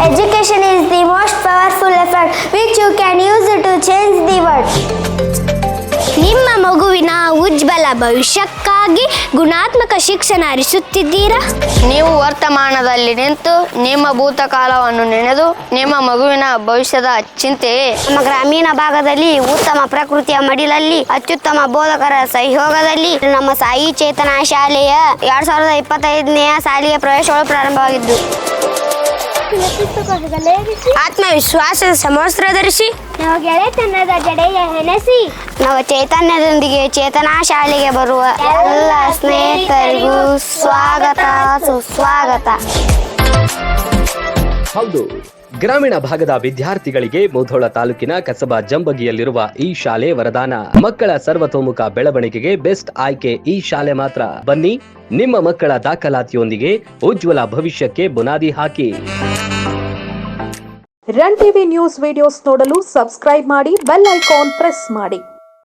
Education is the most powerful effort which you can use to change the world. ನಿಮ್ಮ ಮಗುವಿನ ಉಜ್ವಲ ಭವಿಷ್ಯಕ್ಕಾಗಿ ಗುಣಾತ್ಮಕ ಶಿಕ್ಷಣ ಹರಿಸುತ್ತಿದ್ದೀರಾ? ನೀವು ವರ್ತಮಾನದಲ್ಲಿ ನಿಂತು ನಿಮ್ಮ ಭೂತಕಾಲವನ್ನು ನೆನೆದು ನಿಮ್ಮ ಮಗುವಿನ ಭವಿಷ್ಯದ ಚಿಂತೆ. ನಮ್ಮ ಗ್ರಾಮೀಣ ಭಾಗದಲ್ಲಿ ಉತ್ತಮ ಪ್ರಕೃತಿಯ ಮಡಿಲಲ್ಲಿ ಅತ್ಯುತ್ತಮ ಬೋಧಕರ ಸಹಯೋಗದಲ್ಲಿ ನಮ್ಮ ಸಾಯಿ ಚೇತನ ಶಾಲೆಯ 2025ನೇ ಸಾಲಿಗೆ ಪ್ರವೇಶಗಳು ಪ್ರಾರಂಭವಾಗಿದ್ದು, ಆತ್ಮವಿಶ್ವಾಸದ ಸಮವಸ್ತ್ರ ಧರಿಸಿ ನಾವು ಗೆಳೆತನದ ಜಡೆಯ ಹೆಣಸಿ ನಾವು ಚೈತನ್ಯದೊಂದಿಗೆ ಚೇತನಾ ಶಾಲೆಗೆ ಬರುವ ಎಲ್ಲ ಸ್ನೇಹಿತರಿಗೂ ಸ್ವಾಗತ ಸುಸ್ವಾಗತ. ಹೌದು, ಗ್ರಾಮೀಣ ಭಾಗದ ವಿದ್ಯಾರ್ಥಿಗಳಿಗೆ ಮುಧೋಳ ತಾಲೂಕಿನ ಕಸಬಾ ಜಂಬಗಿಯಲ್ಲಿರುವ ಈ ಶಾಲೆ ವರದಾನ. ಮಕ್ಕಳ ಸರ್ವತೋಮುಖ ಬೆಳವಣಿಗೆಗೆ ಬೆಸ್ಟ್ ಆಯ್ಕೆ ಈ ಶಾಲೆ ಮಾತ್ರ. ಬನ್ನಿ, ನಿಮ್ಮ ಮಕ್ಕಳ ದಾಖಲಾತಿಯೊಂದಿಗೆ ಉಜ್ವಲ ಭವಿಷ್ಯಕ್ಕೆ ಬುನಾದಿ ಹಾಕಿ. ರನ್ ಟಿವಿ ನ್ಯೂಸ್ ವಿಡಿಯೋಸ್ ನೋಡಲು ಸಬ್ಸ್ಕ್ರೈಬ್ ಮಾಡಿ, ಬೆಲ್ ಐಕಾನ್ ಪ್ರೆಸ್ ಮಾಡಿ.